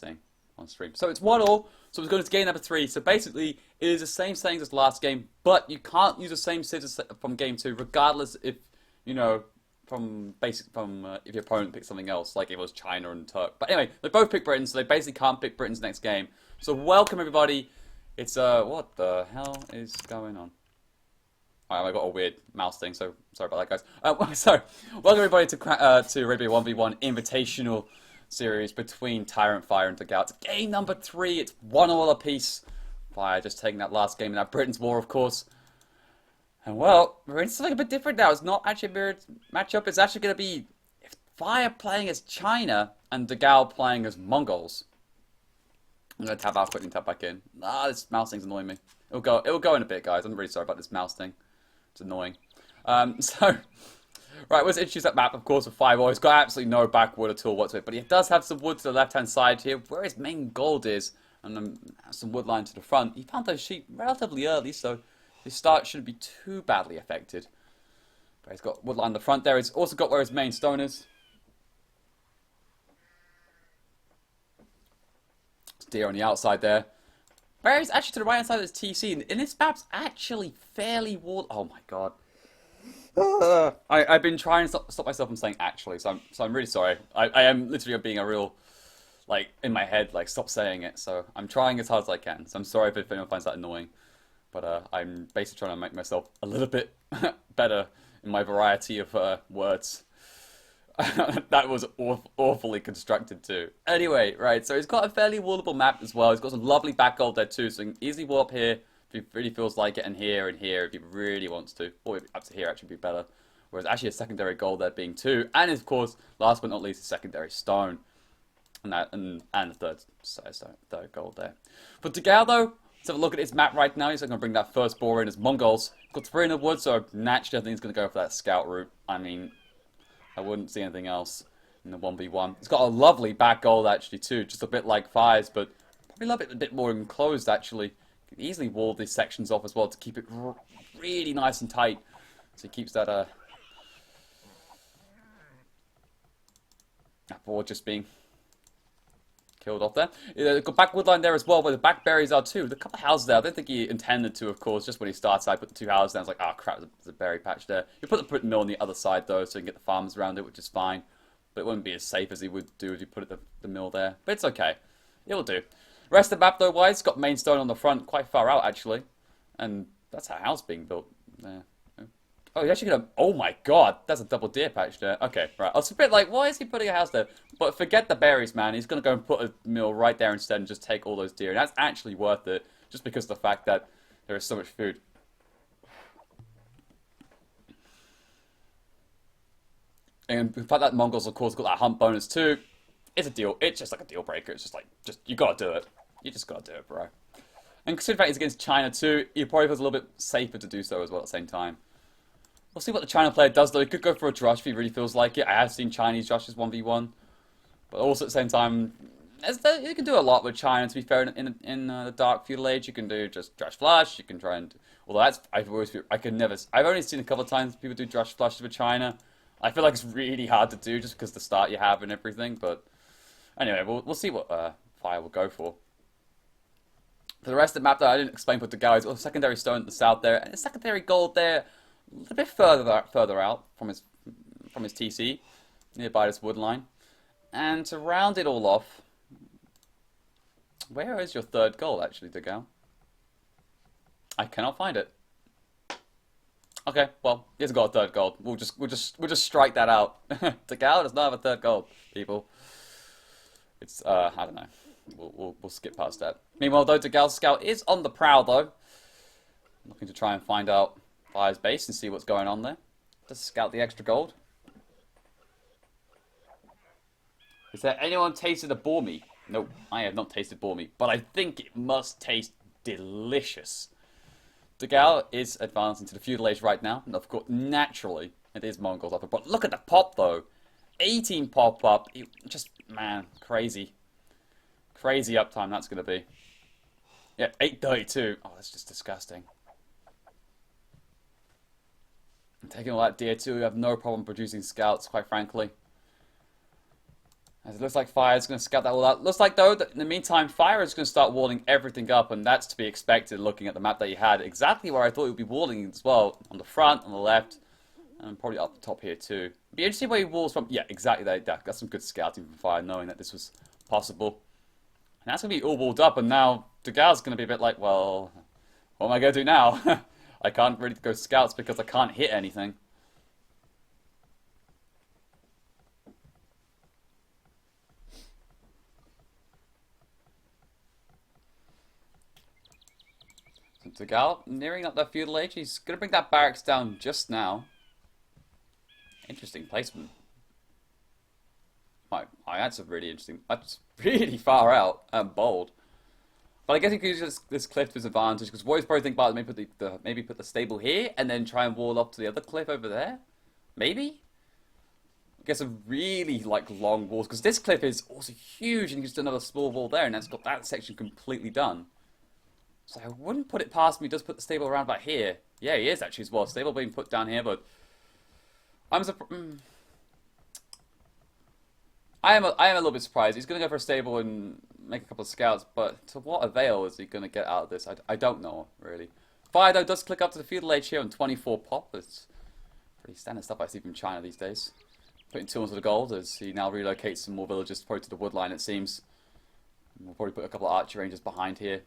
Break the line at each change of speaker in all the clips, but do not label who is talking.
on stream. So it's 1-1. So we're going to game number 3. So basically, it is the same settings as last game, but you can't use the same scissors from game 2, regardless if you know if your opponent picks something else, like it was China and Turk. But anyway, they both pick Britain, so they basically can't pick Britain's next game. So welcome everybody. It's what the hell is going on? I got a weird mouse thing, so sorry about that, guys. So welcome everybody to Radio 1v1 Invitational series between TyRanT, Fire, and Dogao. It's game number 3. It's 1-1 apiece. Fire just taking that last game in that Britain's War, of course. And well, we're in something a bit different now. It's not actually a mirrored matchup. It's actually going to be Fire playing as China and Dogao playing as Mongols. I'm going to tap out quickly and tap back in. This mouse thing's annoying me. It'll go in a bit, guys. I'm really sorry about this mouse thing. It's annoying. Right, let's introduce that map, of course, with 5 It's got absolutely no backwood at all whatsoever, but it does have some wood to the left-hand side here, where his main gold is, and some wood line to the front. He found those sheep relatively early, so his start shouldn't be too badly affected. But he's got wood line in the front there. He's also got where his main stone is. It's deer on the outside there. Whereas actually to the right-hand side of his TC, and this map's actually fairly walled. Oh my god. I've been trying to stop myself from saying actually, so I'm really sorry. I am literally being a real, like, in my head, like, stop saying it. So I'm trying as hard as I can. So I'm sorry if anyone finds that annoying. But I'm basically trying to make myself a little bit better in my variety of words. That was awfully constructed too. Anyway, right, so he's got a fairly wallable map as well. He's got some lovely back gold there too, so he can easily wall up here if he really feels like it, and here if he really wants to. Or up to here actually be better. Whereas actually a secondary gold there being 2, and of course, last but not least, a secondary stone. And the third gold there. For Dogao though, let's have a look at his map right now. He's going to bring that first boar in as Mongols. Got 3 in the wood, so naturally I think he's going to go for that scout route. I mean, I wouldn't see anything else in the 1v1. It's got a lovely back gold actually too, just a bit like Fire's, but probably a little bit, more enclosed actually. Can easily wall these sections off as well to keep it really nice and tight. So he keeps that board just being killed off there. Got back woodline there as well, where the back berries are too. There's a couple of houses there. I don't think he intended to, of course. Just when he starts, I put the 2 houses down. I was like, oh crap, there's a berry patch there. You put the mill on the other side though, so you can get the farmers around it, which is fine. But it wouldn't be as safe as he would do if you put the mill there. But it's okay. It'll do. Rest of the map though wise, it's got main stone on the front, quite far out actually. And that's a house being built there. Oh, he's actually gonna. Oh my god, that's a double deer patch there. Okay, right. I was a bit like, why is he putting a house there? But forget the berries, man. He's gonna go and put a mill right there instead and just take all those deer. And that's actually worth it, just because of the fact that there is so much food. And the fact that Mongols, of course, got that hunt bonus too. It's a deal. It's just like a deal breaker. It's just like, you gotta do it. You just gotta do it, bro. And considering the fact he's against China too, he probably feels a little bit safer to do so as well at the same time. We'll see what the China player does though. He could go for a Drush if he really feels like it. I have seen Chinese Drushes 1v1. But also at the same time, you can do a lot with China, to be fair, in the Dark Feudal Age. You can do just Drush Flush. You can try and... Although that's... I've only seen a couple of times people do Drush Flush with China. I feel like it's really hard to do just because the start you have and everything. But anyway, we'll see what Fire will go for. For the rest of the map though, I didn't explain what Dogao is. Oh, secondary stone at the south there. And a secondary gold there. A little bit further out from his TC, nearby this wood line. And to round it all off, where is your third goal actually, Dogao? I cannot find it. Okay, well, he hasn't got a third gold. We'll just strike that out. Dogao does not have a third gold, people. It's I don't know. We'll skip past that. Meanwhile, though, Dogao's scout is on the prowl though, looking to try and find out Fire's base and see what's going on there. Just scout the extra gold. Has there anyone tasted a boar meat? Nope, I have not tasted boar meat, but I think it must taste delicious. Dogao is advancing to the Feudal Age right now, and of course, naturally, it is Mongols upper. But look at the pop though, 18 pop up. Just man, crazy uptime that's gonna be. Yeah, 832. Oh, that's just disgusting. Taking all that deer too, we have no problem producing scouts, quite frankly. As it looks like Fire's going to scout that all out. Looks like, though, that in the meantime, Fire is going to start walling everything up, and that's to be expected looking at the map that he had. Exactly where I thought he would be walling as well. On the front, on the left, and probably up the top here, too. Be interesting where he walls from. Yeah, exactly there. That's some good scouting from Fire, knowing that this was possible. And that's going to be all walled up, and now Dogao's going to be a bit like, well, what am I going to do now? I can't really go scouts because I can't hit anything. So Dogao nearing up that feudal age. He's going to bring that barracks down just now. Interesting placement. That's a really interesting. That's really far out and bold. But I guess he could use this cliff to his advantage because Warriors probably think about maybe put the stable here and then try and wall up to the other cliff over there. Maybe. I guess a really long walls because this cliff is also huge and just another small wall there and that's got that section completely done. So I wouldn't put it past me. He does put the stable around about here. Yeah, he is actually as well. Stable being put down here, but I'm surprised. I am a little bit surprised. He's going to go for a stable and make a couple of scouts, but to what avail is he going to get out of this? I don't know, really. Fire, though, does click up to the feudal age here on 24 pop. It's pretty standard stuff I see from China these days. Putting 2 onto the gold as he now relocates some more villages probably to the wood line, it seems. We'll probably put a couple of archer rangers behind here.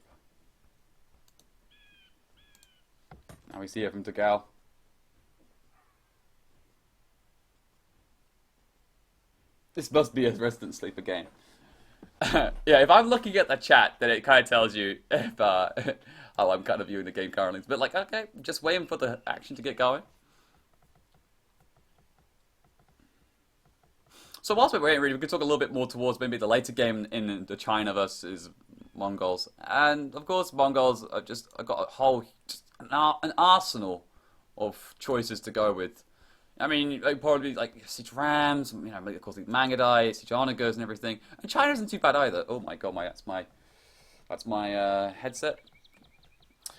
Now we see here from Dogao. This must be a resident sleeper game. Yeah, if I'm looking at the chat, then it kind of tells you if how I'm kind of viewing the game currently. It's a bit like, okay, just waiting for the action to get going. So whilst we're waiting, really, we could talk a little bit more towards maybe the later game in the China versus Mongols. And of course, Mongols are I've got a whole, an arsenal of choices to go with. I mean, they probably Siege Rams, of course, the Mangadai, Siege Onagers and everything. And China isn't too bad either. Oh my god, that's my headset.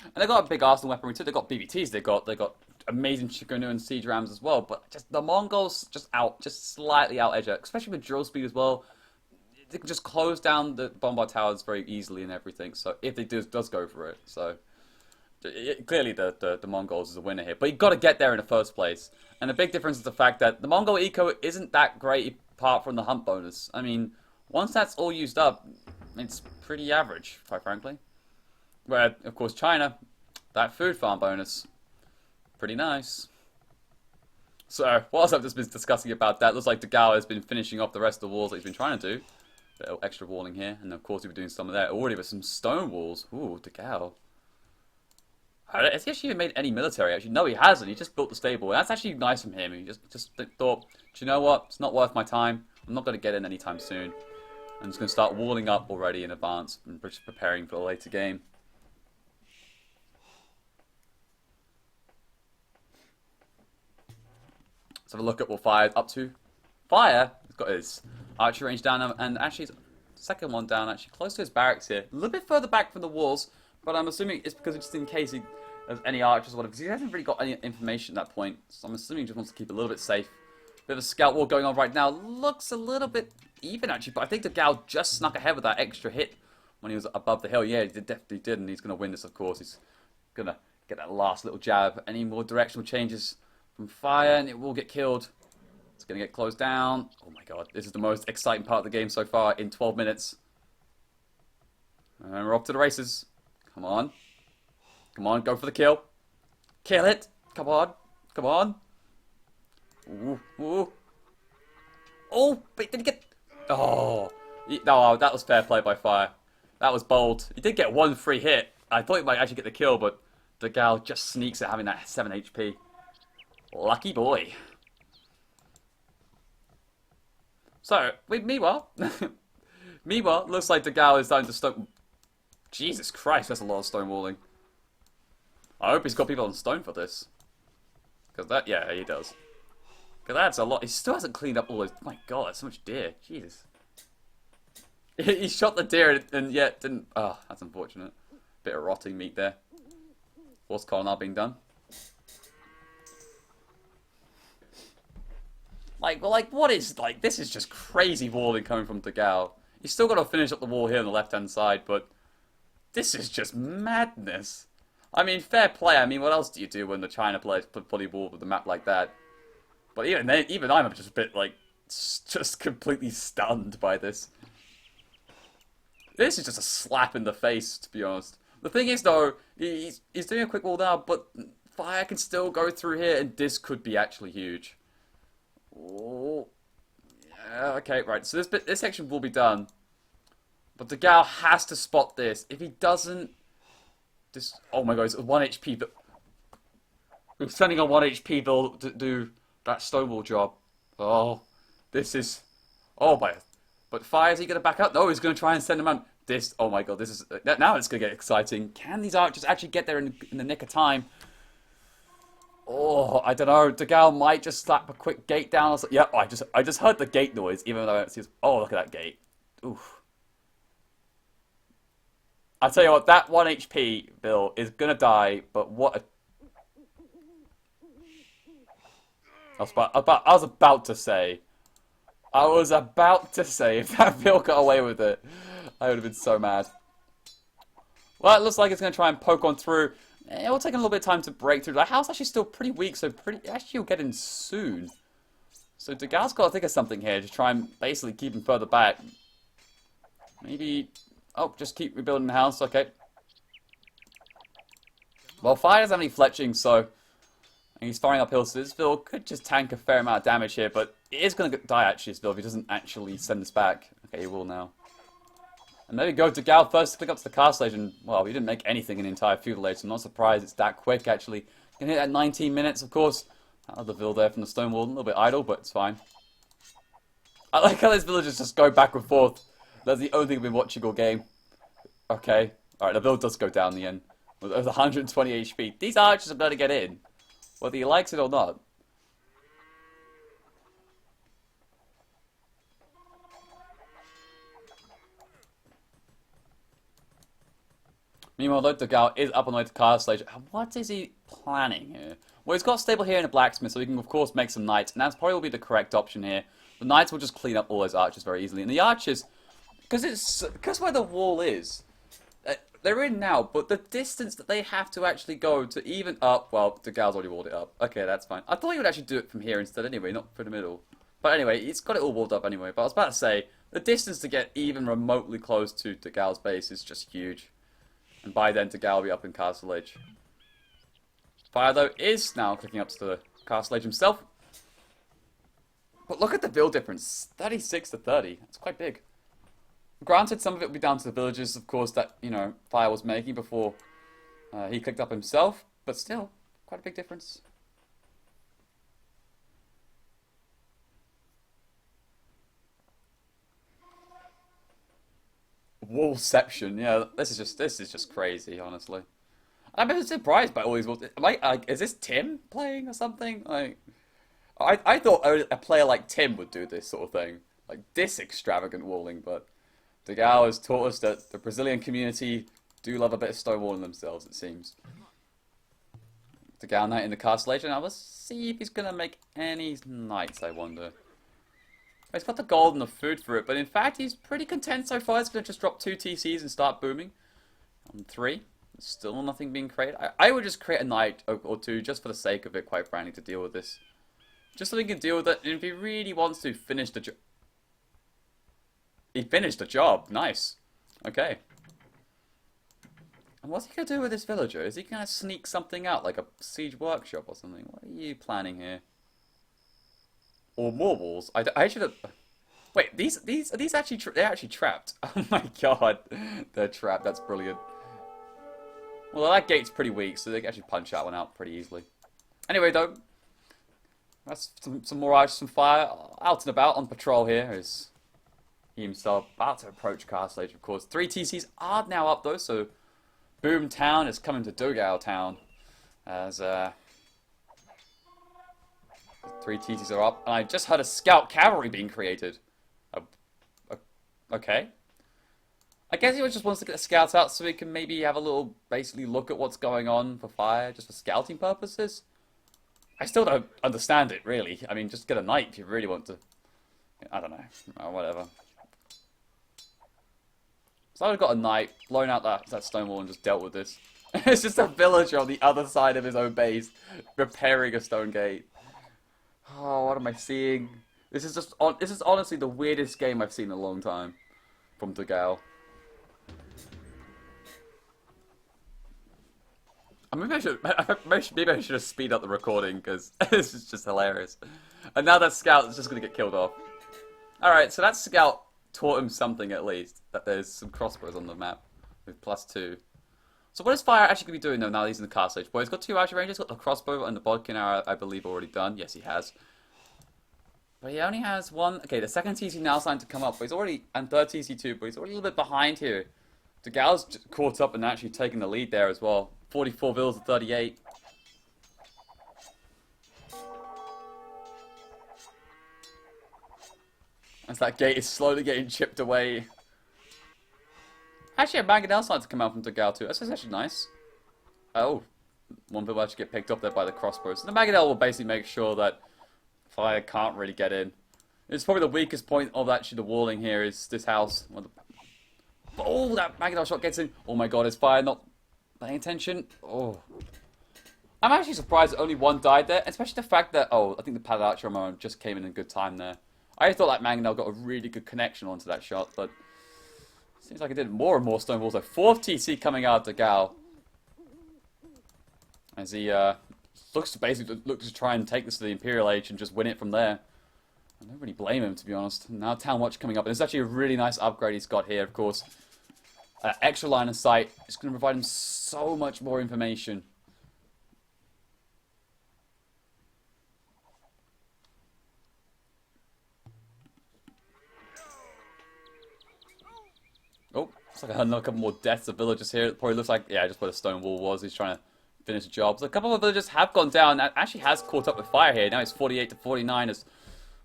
And they got a big arsenal weaponry too. They got BBTs. They got amazing Shikonu and Siege Rams as well. But just the Mongols just slightly out edge, especially with drill speed as well. They can just close down the bombard towers very easily and everything. So if they does go for it, so. Clearly the Mongols is a winner here, but you've got to get there in the first place. And the big difference is the fact that the Mongol eco isn't that great apart from the hunt bonus. I mean, once that's all used up, it's pretty average, quite frankly. Where, of course, China, that food farm bonus, pretty nice. So, whilst I've just been discussing about that, looks like Dogao has been finishing off the rest of the walls that he's been trying to do. A little extra walling here, and of course we've been doing some of that already with some stone walls. Ooh, Dogao. Has he actually even made any military, actually? No, he hasn't. He just built the stable. And that's actually nice from him. He just thought, do you know what? It's not worth my time. I'm not going to get in anytime soon. I'm just going to start walling up already in advance and just preparing for the later game. Let's have a look at what Fire's up to. Fire has got his archer range down and actually his second one down, actually close to his barracks here. A little bit further back from the walls, but I'm assuming it's because just in case there's any archers or whatever, because he hasn't really got any information at that point. So I'm assuming he just wants to keep a little bit safe. Bit of a scout war going on right now. Looks a little bit even, actually, but I think Dogao just snuck ahead with that extra hit when he was above the hill. Yeah, he definitely did, and he's going to win this, of course. He's going to get that last little jab. Any more directional changes from Fire, and it will get killed. It's going to get closed down. Oh my god, this is the most exciting part of the game so far in 12 minutes. And we're off to the races. Come on. Come on, go for the kill. Kill it. Come on. Come on. Ooh, ooh. Oh, but did he get... Oh. No, that was fair play by Fire. That was bold. He did get one free hit. I thought he might actually get the kill, but Dogao just sneaks at having that 7 HP. Lucky boy. So, meanwhile... meanwhile, looks like Dogao is starting to stone... Jesus Christ, that's a lot of stone walling. I hope he's got people on stone for this. Because that, yeah, he does. Because that's a lot. He still hasn't cleaned up all those. My god, that's so much deer. Jesus. He shot the deer and yet didn't. Oh, that's unfortunate. Bit of rotting meat there. What's colonel being done? What is, this is just crazy walling coming from Dogao. He's still got to finish up the wall here on the left-hand side, but this is just madness. I mean, fair play. I mean, what else do you do when the China players put bloody wall with the map like that? But even I'm just a bit, just completely stunned by this. This is just a slap in the face, to be honest. The thing is, though, he's doing a quick wall now, but fire can still go through here, and this could be actually huge. Oh, yeah, okay, right. So this section will be done, but the Dogao has to spot this. If he doesn't, oh my god, it's a 1 HP. But we're sending a 1 HP build to do that stonewall job. Oh, this is, oh my. But fire, is he going to back up? No, he's going to try and send him out. Oh my god, this is, now it's going to get exciting. Can these archers actually get there in the nick of time? Oh, I don't know. Dogao might just slap a quick gate down. Yep, I just heard the gate noise, even though I don't see. Oh, look at that gate. Oof. I tell you what, that 1 HP Bill is gonna die. But what? I was about to say. If that Bill got away with it, I would have been so mad. Well, it looks like it's gonna try and poke on through. It will take a little bit of time to break through. The house actually still pretty weak, so actually you'll get in soon. So Dogao's got to think of something here to try and basically keep him further back. Maybe, oh, just keep rebuilding the house, okay. Well, fire doesn't have any fletching, so he's firing uphill, so this build could just tank a fair amount of damage here, but it is going to die actually, this build, if he doesn't actually send this back. Okay, he will now. And there we go, Dogao first to click up to the castle age, and, well, he didn't make anything in the entire Feudal age, so I'm not surprised it's that quick, actually. Can hit at 19 minutes, of course. Another Ville there from the stone wall, a little bit idle, but it's fine. I like how these villagers just go back and forth. That's the only thing I've been watching all game. Okay, alright, the build does go down in the end. With 120 HP. These archers are going to get in, whether he likes it or not. Meanwhile, though, Dogao is up on the way to castle age. What is he planning here? Well, he's got stable here in a blacksmith, so he can, of course, make some knights, and that's probably will be the correct option here. The knights will just clean up all those archers very easily, and the archers, because where the wall is, they're in now, but the distance that they have to actually go to even up, well, Dogao's already walled it up. Okay, that's fine. I thought he would actually do it from here instead anyway, not for the middle. But anyway, it's got it all walled up anyway. But I was about to say, the distance to get even remotely close to Dogao's base is just huge. And by then, Dogao will be up in Castle Age. Fire, though, is now clicking up to the Castle Age himself. But look at the build difference. 36 to 30. That's quite big. Granted, some of it will be down to the villages, of course, that, Fire was making before he clicked up himself. But still, quite a big difference. Wallception, yeah, this is just crazy, honestly. I'm a bit surprised by all these walls. Is this Tim playing or something? I thought a player like Tim would do this sort of thing, like this extravagant walling. But Dogao has taught us that the Brazilian community do love a bit of stonewalling themselves. It seems. Dogao knight in the castle age, and I will see if he's gonna make any knights. I wonder. He's got the gold and the food for it, but in fact, he's pretty content so far. He's going to just drop 2 TCs and start booming. On 3. Still nothing being created. I would just create a knight or 2 just for the sake of it, quite frankly, to deal with this. Just so he can deal with it, and if he really wants to finish the job. He finished the job. Nice. Okay. And what's he going to do with this villager? Is he going to sneak something out, like a siege workshop or something? What are you planning here? Or more walls. I should have. Wait, are these actually they're actually trapped. Oh my god, they're trapped. That's brilliant. Well, that gate's pretty weak, so they can actually punch that one out pretty easily. Anyway, though, that's some more archers, some fire out and about on patrol here. Is he himself about to approach Castle Age? Of course, 3 TCs are now up though, so Boom Town is coming to Dogao Town as 3 TCs are up, and I just heard a scout cavalry being created. Okay. I guess he just wants to get the scouts out so he can maybe have a little, basically look at what's going on for fire, just for scouting purposes. I still don't understand it, really. I mean, just get a knight if you really want to. I don't know. Whatever. So I've got a knight, blown out that stone wall and just dealt with this. It's just a villager on the other side of his own base, repairing a stone gate. Oh, what am I seeing? This is this is honestly the weirdest game I've seen in a long time from Dogao. Maybe I should have speed up the recording because this is just hilarious. And now that scout is just going to get killed off. Alright, so that scout taught him something at least. That there's some crossbows on the map with +2. So what is Fire actually going to be doing though now that he's in the castle stage? Well, he's got 2 archer rangers, got the crossbow and the bodkin arrow, I believe, already done. Yes, he has. But he only has 1. Okay, the second TC now starting to come up, but he's already, and third TC too, but he's already a little bit behind here. Dogao's caught up and actually taking the lead there as well. 44 vills to 38. As that gate is slowly getting chipped away. Actually, a mangonel starting to come out from Dogao too. That's actually nice. Oh, 1 vill will actually get picked up there by the crossbow. So the mangonel will basically make sure that Fire can't really get in. It's probably the weakest point of actually the walling here is this house. Oh, that mangonel shot gets in. Oh my god, is Fire not paying attention? Oh. I'm actually surprised that only 1 died there, especially the fact that, oh, I think the Padded Archer moment just came in good time there. I thought that mangonel got a really good connection onto that shot, but seems like it did more and more stone walls. So 4th TC coming out of Dogao. As he looks to try and take this to the Imperial Age and just win it from there. I don't really blame him, to be honest. Now Town Watch coming up, and it's actually a really nice upgrade he's got here, of course. Extra line of sight. It's going to provide him so much more information. Oh, looks like I heard a couple more deaths of villagers here. It probably looks like, yeah, just where the stone wall was. He's trying to finish the job. So a couple of villagers have gone down. That actually has caught up with Fire here. Now it's 48 to 49 as...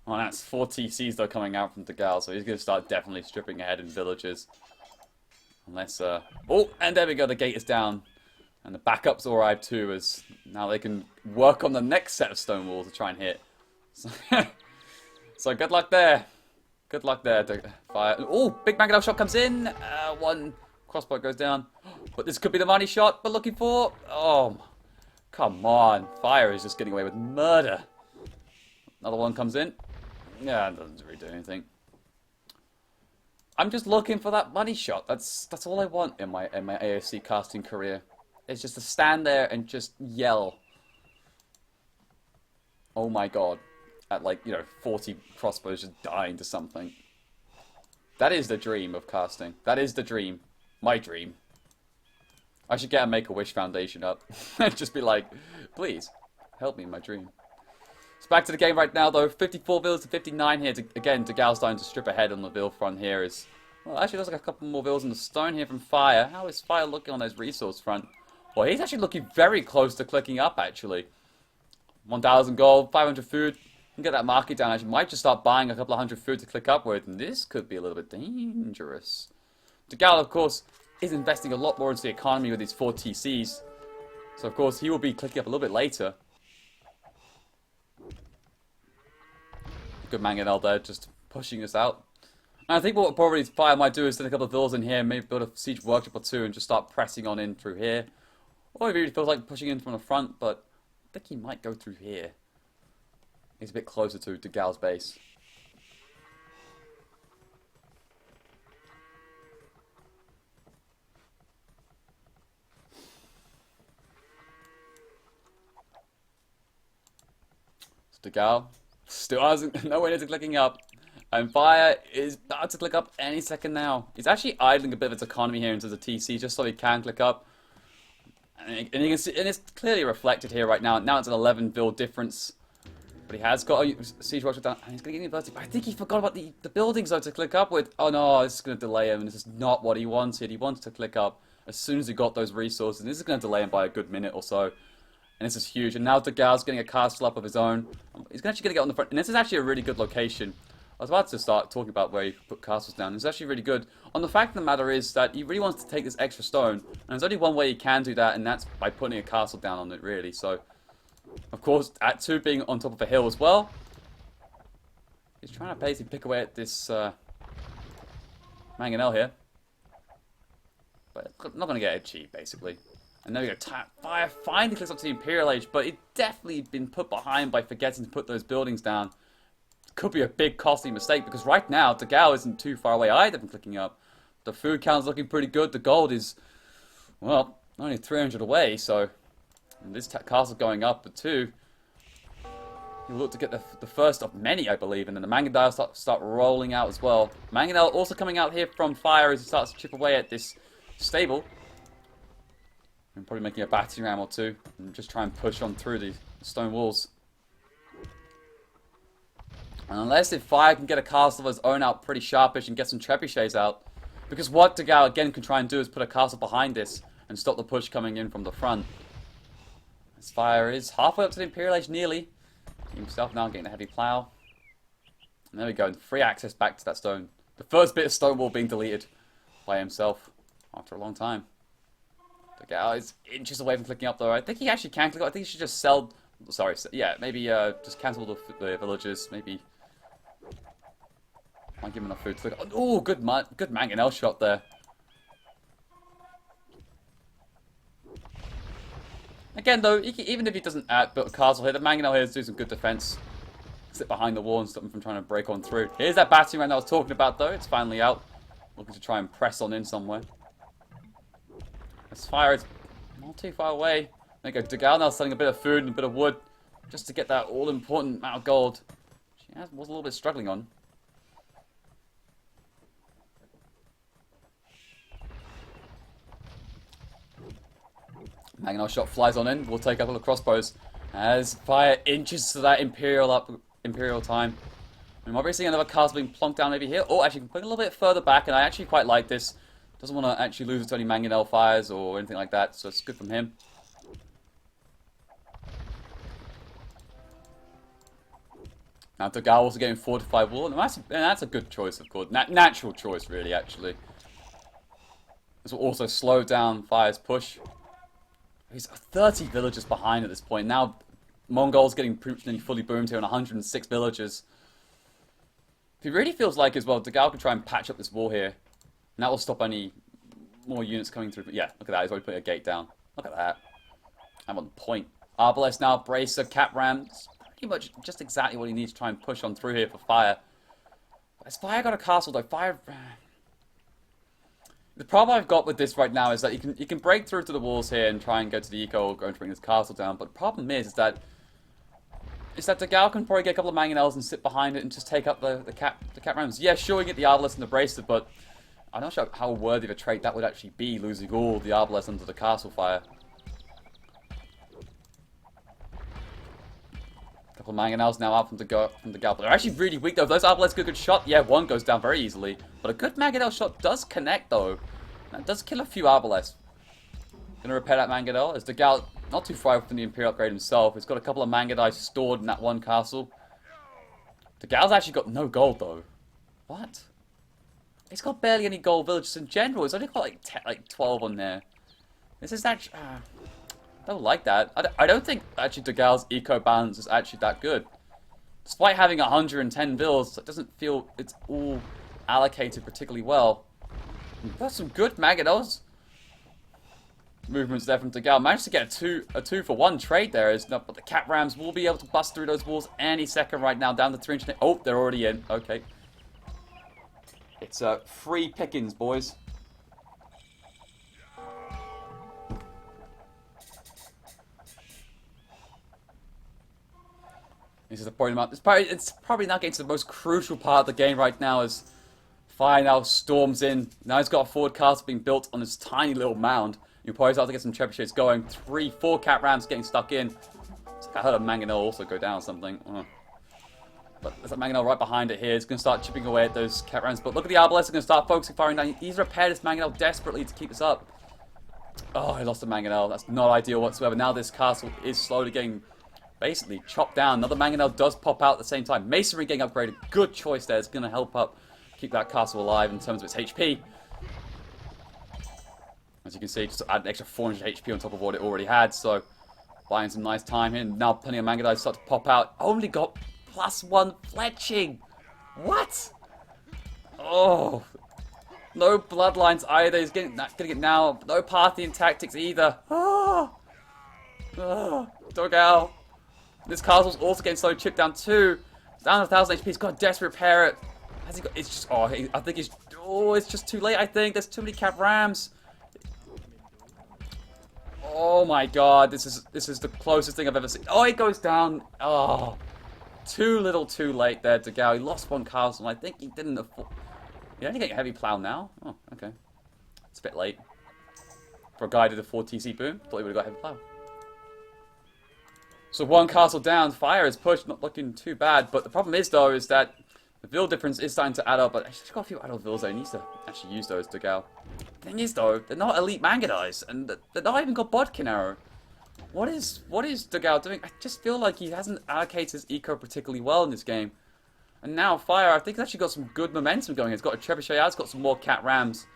Oh, that's 4 TCs though coming out from Dogao, so he's going to start definitely stripping ahead in villages. Unless, oh, and there we go, the gate is down. And the backups arrive too, as now they can work on the next set of stone walls to try and hit. So, so good luck there. Good luck there, Fire. Oh, big mangonel shot comes in. 1 crossbow goes down. But this could be the money shot we're looking for. Oh, come on. Fire is just getting away with murder. Another one comes in. Yeah, it doesn't really do anything. I'm just looking for that money shot. That's all I want in my AOC casting career. It's just to stand there and just yell. Oh my god. At like, 40 crossbows just dying to something. That is the dream of casting. That is the dream. My dream. I should get a Make-A-Wish Foundation up. And just be like, please, help me in my dream. So back to the game right now, though. 54 vills to 59 here. Again, Dogao starting to strip ahead on the vill front here. Well, actually, there's like a couple more vills in the stone here from Fire. How is Fire looking on those resource front? Well, he's actually looking very close to clicking up, actually. 1,000 gold, 500 food. Can get that market down. Actually, might just start buying a couple of 100 food to click up with. And this could be a little bit dangerous. Dogao, of course, is investing a lot more into the economy with these 4 TCs. So, of course, he will be clicking up a little bit later. Good mangonel there, just pushing us out. And I think what probably Fire might do is send a couple of vills in here, maybe build a siege workshop or 2 and just start pressing on in through here. Or maybe he feels like pushing in from the front, but I think he might go through here. He's a bit closer to Dogao's base. So Dogao still hasn't nowhere near to clicking up. And Fire is about to click up any second now. He's actually idling a bit of his economy here into the TC just so he can click up. And you can see, and it's clearly reflected here right now. Now it's an 11 build difference. But he has got a siege watcher down, and he's going to get university. But I think he forgot about the buildings though to click up with. Oh no, this is going to delay him, and this is not what he wanted. He wanted to click up as soon as he got those resources. And this is going to delay him by a good minute or so. And this is huge. And now Dogao's getting a castle up of his own. He's actually going to get on the front. And this is actually a really good location. I was about to start talking about where you put castles down. It's actually really good. On the fact of the matter is that he really wants to take this extra stone. And there's only one way he can do that, and that's by putting a castle down on it, really. So Of course, at 2 being on top of a hill as well. He's trying to basically pick away at this Mangonel here. But not going to get it cheap, basically. And there we go. Fire finally clicks up to the Imperial Age, but it definitely been put behind by forgetting to put those buildings down. Could be a big costly mistake, because right now, Dogao isn't too far away either from clicking up. The food count's looking pretty good. The gold is, well, only 300 away, so this castle going up at 2. You look to get the first of many, I believe, and then the Mangonel start rolling out as well. Mangonel also coming out here from fire as he starts to chip away at this stable. And probably making a battering ram or 2, and just try and push on through the stone walls. And unless if fire can get a castle of his own out pretty sharpish and get some trebuchets out, because what Dogao again can try and do is put a castle behind this and stop the push coming in from the front. As fire is halfway up to the Imperial Age nearly. Himself now getting a heavy plow. And there we go, free access back to that stone. The first bit of stone wall being deleted by himself after a long time. Dogao is inches away from clicking up though. I think he actually can click up. I think he should just sell. Sorry, yeah, maybe just cancel the villagers. Maybe. Might give him enough food to click up. Oh, good Mangonel shot there. Again, though, even if he doesn't build a castle here, the Mangonel here is doing some good defense. Sit behind the wall and stop him from trying to break on through. Here's that battering ram that I was talking about, though. It's finally out. Looking to try and press on in somewhere. This fire is not too far away. There you go. Dogao now selling a bit of food and a bit of wood just to get that all-important amount of gold. She was a little bit struggling on. Mangonel shot flies on in. We'll take a couple of crossbows as fire inches to that Imperial time. We might be seeing another castle being plonked down maybe here. Oh, actually, putting a little bit further back, and I actually quite like this. Doesn't want to actually lose it to any Mangonel fires or anything like that, so it's good from him. Now Dogao also getting fortified wall, and that's a good choice, of course. Natural choice, really, actually. This will also slow down fire's push. He's 30 villagers behind at this point. Now, Mongols getting pretty much nearly fully boomed here on 106 villagers. If he really feels like as well, Dogao can try and patch up this wall here. And that will stop any more units coming through. But yeah, look at that. He's already putting a gate down. Look at that. I'm on the point. Arbalest now, Bracer, Cap Ram. Pretty much just exactly what he needs to try and push on through here for fire. Has fire got a castle though? Fire... The problem I've got with this right now is that you can break through to the walls here and try and go to the eco or going to bring this castle down. But the problem is that Dogao can probably get a couple of Mangonels and sit behind it and just take up the cap rams. Yeah, sure, you get the Arbalest and the Bracer, but I'm not sure how worthy of a trait that would actually be, losing all the Arbalest under the castle fire. A couple of Mangonels now out from Dogao, but they're actually really weak though. If those Arbalests get a good shot, yeah, one goes down very easily. But a good Mangonel shot does connect though. That does kill a few Arbalests. Gonna repair that Mangonel as Dogao not too far from the Imperial upgrade himself. He's got a couple of Mangonels stored in that one castle. Dogao's actually got no gold though. What? He's got barely any gold villages in general. He's only got like 12 on there. This is actually... I don't like that. I don't think actually Dogao's eco balance is actually that good. Despite having 110 bills, it doesn't feel it's all allocated particularly well. Got some good Mangonels movements there from Dogao. Managed to get a 2-for-1 trade there, but the Cap Rams will be able to bust through those walls any second right now. Down to 300. Oh, they're already in. Okay. It's free pickings, boys. This is the point about. It's probably now getting to the most crucial part of the game right now as fire now storms in. Now he's got a forward castle being built on this tiny little mound. You probably start to get some trebuchets going. 3-4 Cap Rams getting stuck in. I heard a Mangonel also go down or something. But there's a Mangonel right behind it here. It's going to start chipping away at those Cap Rams. But look at the Arbalest. It's going to start focusing firing down. He's repaired his Mangonel desperately to keep this up. Oh, I lost a Mangonel. That's not ideal whatsoever. Now this castle is slowly getting basically chopped down. Another Mangonel does pop out at the same time. Masonry getting upgraded. Good choice there. It's going to help up keep that castle alive in terms of its HP. As you can see, just add an extra 400 HP on top of what it already had. So Buying some nice time here. Now plenty of Mangudai start to pop out. Only got +1 fletching. What? Oh. No bloodlines either. He's getting it now. No Parthian tactics either. Oh. Oh. Dogao. This castle's also getting slowly chipped down too. It's down to 1,000 HP. He's got to desperate repair it. Has he got? It's just. Oh, I think he's. Oh, it's just too late. I think there's too many cap rams. Oh my God! This is the closest thing I've ever seen. Oh, it goes down. Oh, too little, too late there, Dogao. He lost one castle. I think he didn't afford. You only get a heavy plow now. Oh, okay. It's a bit late for a guy to the 4 TC boom. Thought he would have got heavy plow. So one castle down, fire is pushed, not looking too bad. But the problem is, though, is that the vill difference is starting to add up. But he's got a few idle vills there. He needs to actually use those, Dogao. Thing is, though, they're not elite Mangudais, and they're not even got Bodkin Arrow. What is Dogao doing? I just feel like he hasn't allocated his eco particularly well in this game. And now fire, I think he's actually got some good momentum going. He's got a trebuchet out, he's got some more cat rams.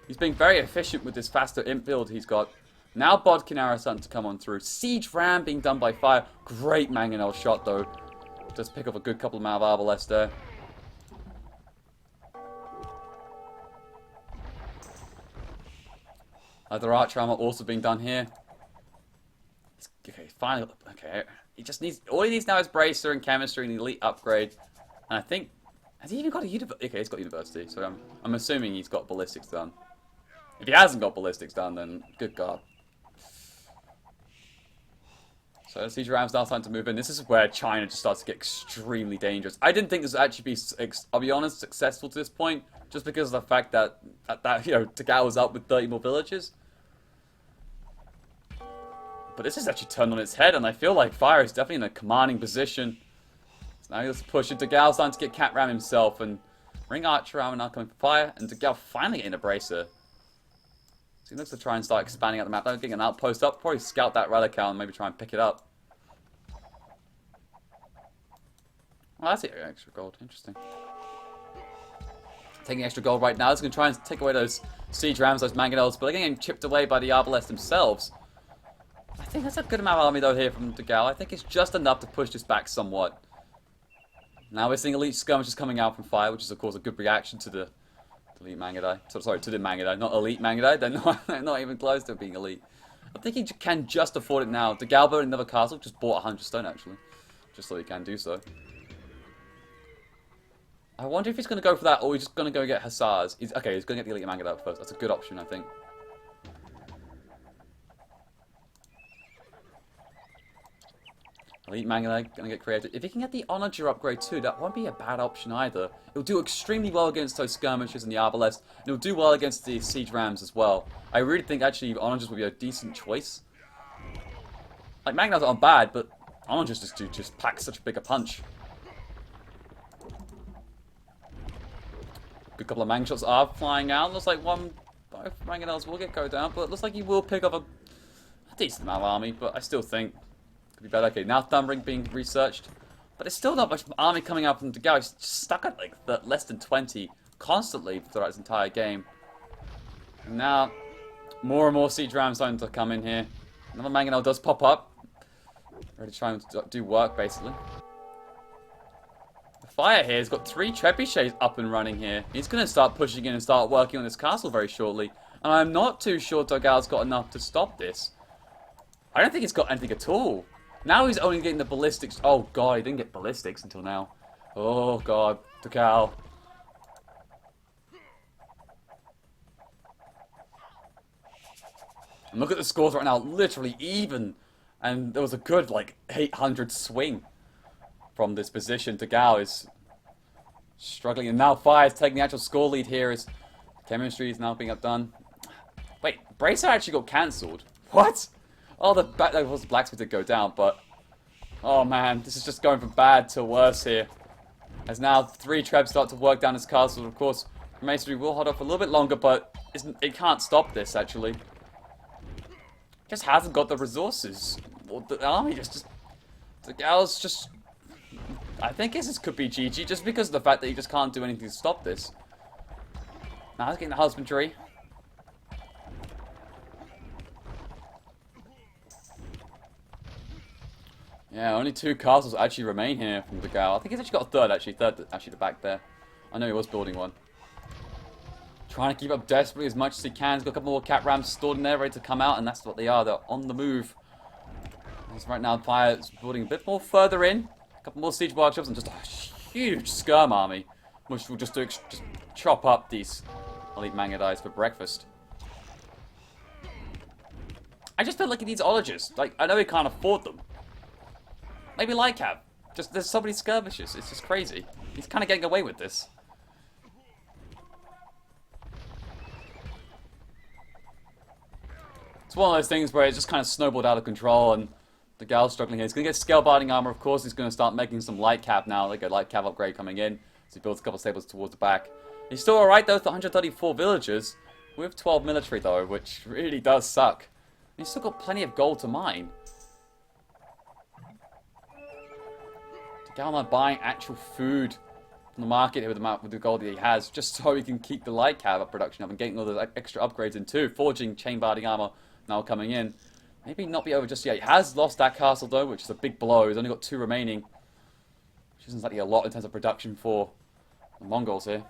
He's being very efficient with this faster imp build he's got. Now Bodkin Arrow starting to come on through. Siege Ram being done by fire. Great mangonel shot though. Just pick up a good couple of Mal of Arbalest there. Other archer armor also being done here. Okay, finally. Okay, he just needs. All he needs now is Bracer and Chemistry and Elite upgrade. And I think. Has he even got a university? Okay, he's got university. So I'm assuming he's got ballistics done. If he hasn't got ballistics done, then good God. So Siege Ram's now starting to move in. This is where China just starts to get extremely dangerous. I didn't think this would actually be, I'll be honest, successful to this point. Just because of the fact that you know, Dogao was up with 30 more villages. But this is actually turned on its head, and I feel like fire is definitely in a commanding position. So now he's pushing. Dogao's starting to get Cat Ram himself, and Ring Archer Ram now coming for fire, and Dogao finally getting a Bracer. So he looks to try and start expanding out the map. I'm getting an outpost up. Probably scout that relic out and maybe try and pick it up. Well, that's it. Extra gold. Interesting. Taking extra gold right now. It's going to try and take away those siege rams, those mangonels, but they're getting chipped away by the Arbalest themselves. I think that's a good amount of army though here from Dogao. I think it's just enough to push this back somewhat. Now we're seeing elite skirmishes coming out from fire, which is of course a good reaction to the elite Mangudai. Sorry, to the Mangudai, not elite Mangudai. They're not even close to being elite. I think he can just afford it now. Dogao building another castle, just bought 100 stone actually, just so he can do so. I wonder if he's going to go for that, or he's just going to go get Hussars. Okay, he's going to get the elite Mangudai first. That's a good option, I think. Elite Mangudai going to get created. If he can get the Onager upgrade too, that won't be a bad option either. It'll do extremely well against those skirmishers and the Arbalest, and it'll do well against the Siege Rams as well. I really think actually Onagers will be a decent choice. Like, Magnals aren't bad, but Onagers just pack such a bigger punch. Good couple of Mang shots are flying out. Looks like both Mangonels will go down, but it looks like he will pick up a decent amount of army, but I still think could be better. Okay, now Thumbring being researched, but there's still not much army coming out from Dogao. He's stuck at like less than 20 constantly throughout his entire game. And now more and more siege rams starting to come in here. Another Mangonel does pop up, ready to try and do work basically. Fire here has got 3 trebuchets up and running here. He's going to start pushing in and start working on this castle very shortly. And I'm not too sure Dogao's got enough to stop this. I don't think he's got anything at all. Now he's only getting the ballistics. Oh god, he didn't get ballistics until now. Oh god, Dogao. And look at the scores right now, literally even. And there was a good like 800 swing from this position. Dogao is struggling, and now Fire is taking the actual score lead here as Chemistry is now being outdone. Wait, Bracer actually got cancelled. What? Oh, the blacksmith did go down, but oh man, this is just going from bad to worse here. As now 3 trebs start to work down this castle. Of course, Masonry will hold off a little bit longer, but it can't stop this actually. Just hasn't got the resources. Well, the army Dogao's just. I think this could be GG just because of the fact that he just can't do anything to stop this. Now he's getting the husbandry. Yeah, only 2 castles actually remain here from Dogao. I think he's actually got a third, actually. Third, actually, the back there. I know he was building one. Trying to keep up desperately as much as he can. He's got a couple more cat rams stored in there, ready to come out, and that's what they are. They're on the move. Right now, Fire is building a bit more further in. A couple more siege workshops and just a huge skirm army, which will just chop up these elite Mangadites for breakfast. I just feel like he needs ologers. Like, I know he can't afford them. Maybe Lycab. Just there's so many skirmishes. It's just crazy. He's kind of getting away with this. It's one of those things where it's just kind of snowballed out of control, and the gal's struggling here. He's going to get scale binding armor, of course. He's going to start making some light cap now. Like a light cap upgrade coming in. So he builds a couple stables towards the back. He's still alright though with 134 villagers. We have 12 military though, which really does suck. And he's still got plenty of gold to mine. The gal not buying actual food from the market here with the gold that he has, just so he can keep the light cap production up and getting all those extra upgrades in too. Forging chain binding armor now coming in. Maybe not be over just yet. He has lost that castle though, which is a big blow. He's only got 2 remaining. Which isn't exactly a lot in terms of production for the Mongols here.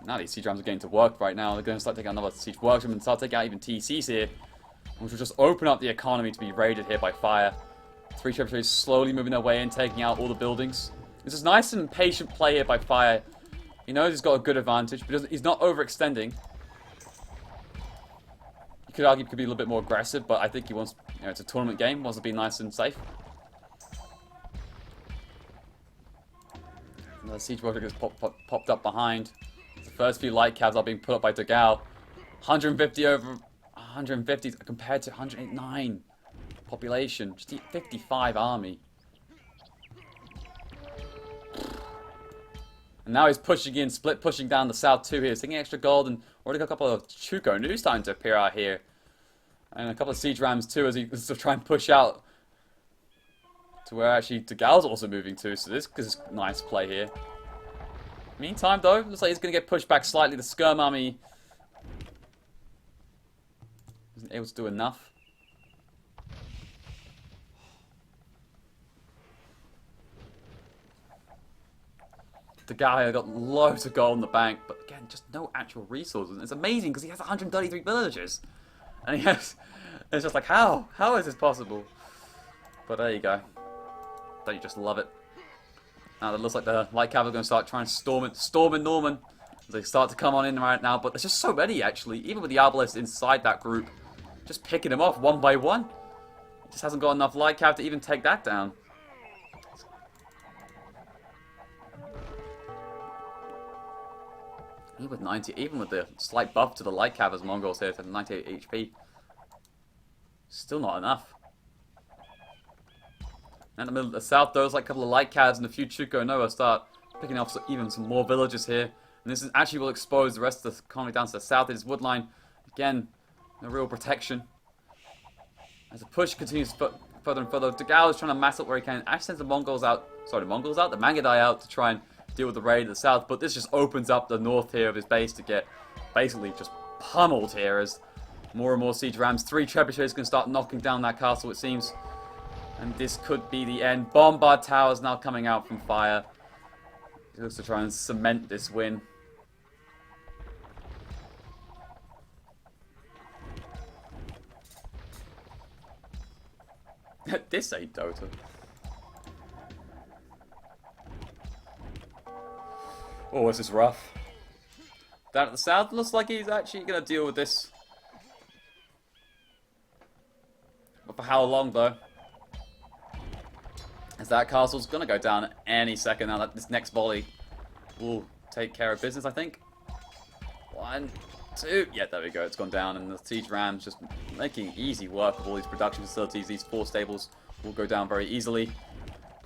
Now these siege rams are getting to work right now. They're going to start taking another siege workshop and start taking out even TCs here. Which will just open up the economy to be raided here by fire. 3 trebuchets slowly moving their way in, taking out all the buildings. This is nice and patient play here by fire. He knows he's got a good advantage, but he's not overextending. You could argue he could be a little bit more aggressive, but I think he wants, you know, it's a tournament game, wants to be nice and safe. Another siege worker gets popped up behind. The first few light cabs are being put up by Dogao. 150 over 150 compared to 189 population. Just 55 army. And now he's pushing in, split pushing down the south too here. He's taking extra gold and already got a couple of Chuko news starting to appear out here. And a couple of siege rams too as he to try and push out to where actually Dogao's also moving to. So this is a nice play here. Meantime though, looks like he's going to get pushed back slightly. The skirm army isn't able to do enough. The guy got loads of gold in the bank, but again, just no actual resources. It's amazing because he has 133 villagers. And he has, it's just like, how? How is this possible? But there you go. Don't you just love it? Now it looks like the light cavalry are going to start trying to storm in Norman. As they start to come on in right now, but there's just so many actually, even with the arbalists inside that group. Just picking them off one by one. He just hasn't got enough light cav to even take that down. Even with the slight buff to the light cav as Mongols here to 98 HP. Still not enough. And in the middle of the south, those like a couple of light cavs and a few Chuko Noa start picking off even some more villages here. And this is actually will expose the rest of the economy down to the south. It is woodline. Again, a real protection. As the push continues further and further, Dogao is trying to mass up where he can. Actually sends the Mongols out. Sorry, the Mongols out? The Mangadai out to try and deal with the raid of the south, but this just opens up the north here of his base to get basically just pummeled here as more and more siege rams. 3 trebuchets can start knocking down that castle, it seems. And this could be the end. Bombard towers now coming out from fire. He looks to try and cement this win. This ain't Dota. Oh, this is rough. Down at the south, looks like he's actually going to deal with this. But for how long, though? As that castle's going to go down any second now that this next volley will take care of business, I think. 1, 2. Yeah, there we go. It's gone down. And the siege rams just making easy work of all these production facilities. These 4 stables will go down very easily.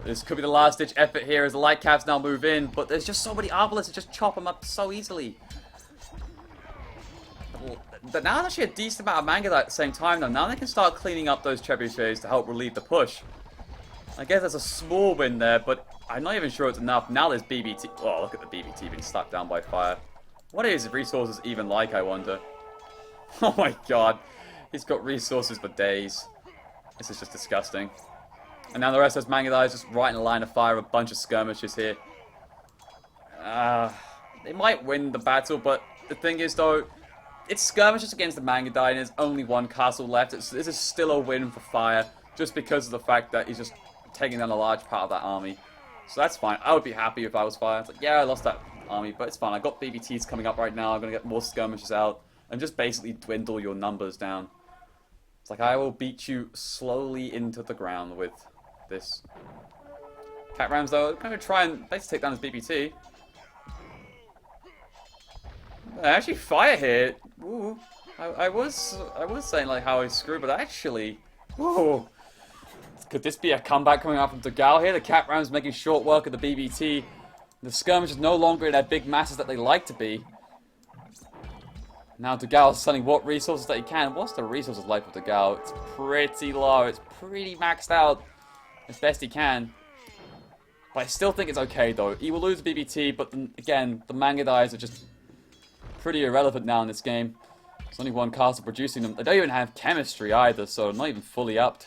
This could be the last-ditch effort here as the light caps now move in, but there's just so many arbalists that just chop them up so easily. But now there's actually a decent amount of manga at the same time, though. Now they can start cleaning up those trebuchets to help relieve the push. I guess there's a small win there, but I'm not even sure it's enough. Now there's BBT. Oh, look at the BBT being stuck down by fire. What is his resources even like, I wonder? Oh my god. He's got resources for days. This is just disgusting. And now the rest of those Mangudais just right in a line of fire, a bunch of skirmishes here. They might win the battle, but the thing is, though, it's skirmishes against the Mangudai, and there's only one castle left. This is still a win for Fire, just because of the fact that he's just taking down a large part of that army. So that's fine. I would be happy if I was Fire. It's like, yeah, I lost that army, but it's fine. I got BBTs coming up right now. I'm going to get more skirmishes out, and just basically dwindle your numbers down. It's like, I will beat you slowly into the ground with this. Cat Rams, though, kind of try and basically take down his BBT. Actually, Fire here. Ooh, I was saying like how he's screwed, but actually, ooh, could this be a comeback coming out from Dogao here? The Cat Rams making short work of the BBT. The skirmish is no longer in their big masses that they like to be. Now Dogao is selling what resources that he can. What's the resources like for Dogao? It's pretty low. It's pretty maxed out as best he can. But I still think it's okay though. He will lose BBT, but then, again, the Mangudais are just pretty irrelevant now in this game. There's only one castle producing them. They don't even have chemistry either, so not even fully upped.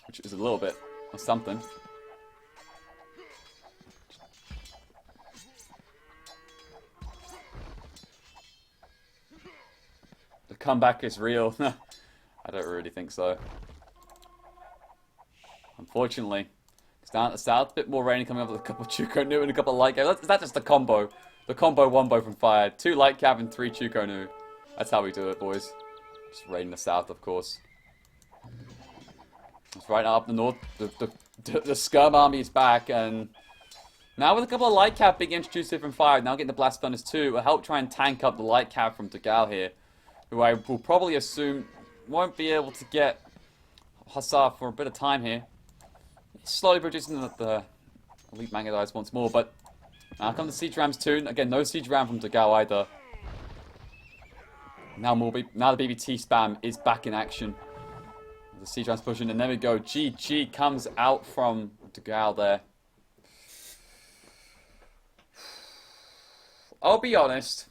Which is a little bit of something. The comeback is real. I don't really think so. Unfortunately. It's down at the south. A bit more rain coming up with a couple of Chuko Nu and a couple of light cav. Is that just the combo? The combo wombo from Fire. 2 light cav and 3 Chuko Nu. That's how we do it, boys. Just rain in the south, of course. It's right now up the north. The Skirm army is back, and now with a couple of light cav being introduced here from Fire, now getting the Blast Furnace 2, will help try and tank up the light cav from Dogao here, who I will probably assume won't be able to get Hussar for a bit of time here. He's slowly producing the elite Mangudais once more, but now come the Siege Rams too. Again, no Siege Ram from Dogao either. Now the BBT spam is back in action. The Siege Rams pushing, and there we go. GG comes out from Dogao there. I'll be honest,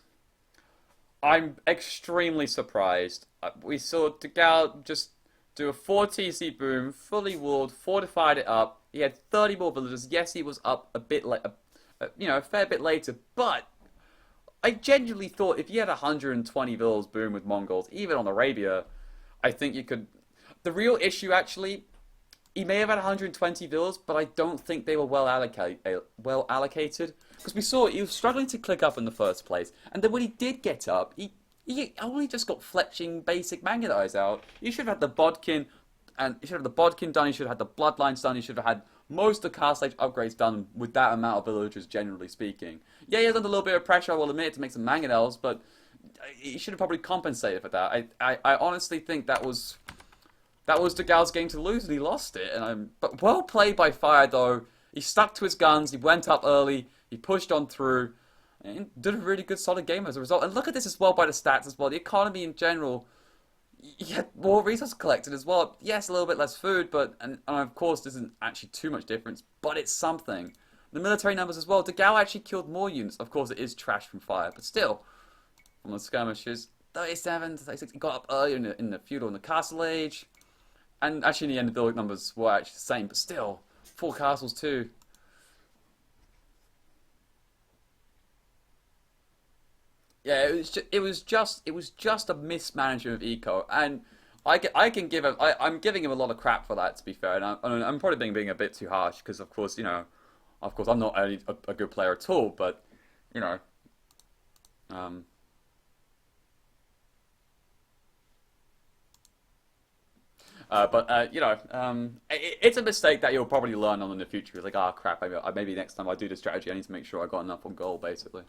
I'm extremely surprised. We saw Dogao just do a 4 TC boom, fully walled, fortified it up. He had 30 more villagers. Yes, he was up a bit late, a fair bit later, but I genuinely thought if you had 120 villas boom with Mongols, even on Arabia, I think you could. The real issue, actually, he may have had 120 villas, but I don't think they were well allocated. Because we saw he was struggling to click up in the first place, and then when he did get up, he only just got fletching basic Mangudais out. You should have had the Bodkin, and you should have the Bodkin done. You should have had the Bloodlines done. You should have had most of the Castle Age upgrades done with that amount of villagers, generally speaking. Yeah, he has under a little bit of pressure, I will admit, to make some Mangudels, but he should have probably compensated for that. I honestly think that was Dogao's game to lose, and he lost it. But well played by Fire, though. He stuck to his guns. He went up early. He pushed on through, and did a really good, solid game as a result. And look at this as well by the stats as well. The economy in general, he had more resources collected as well. Yes, a little bit less food, but and of course, there isn't actually too much difference. But it's something. The military numbers as well. Dogao actually killed more units. Of course, it is trash from Fire, but still, from the skirmishes, 37, 36. He got up earlier in the Feudal and the Castle Age. And actually, in the end, the building numbers were actually the same, but still, 4 castles too. Yeah, it was just a mismanagement of eco, and I'm giving him a lot of crap for that, to be fair, and I'm probably being a bit too harsh because of course I'm not only a good player at all, but it's a mistake that you'll probably learn on in the future. It's like, oh crap, maybe next time I do this strategy, I need to make sure I got enough on goal, basically.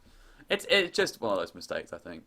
It's just one of those mistakes, I think,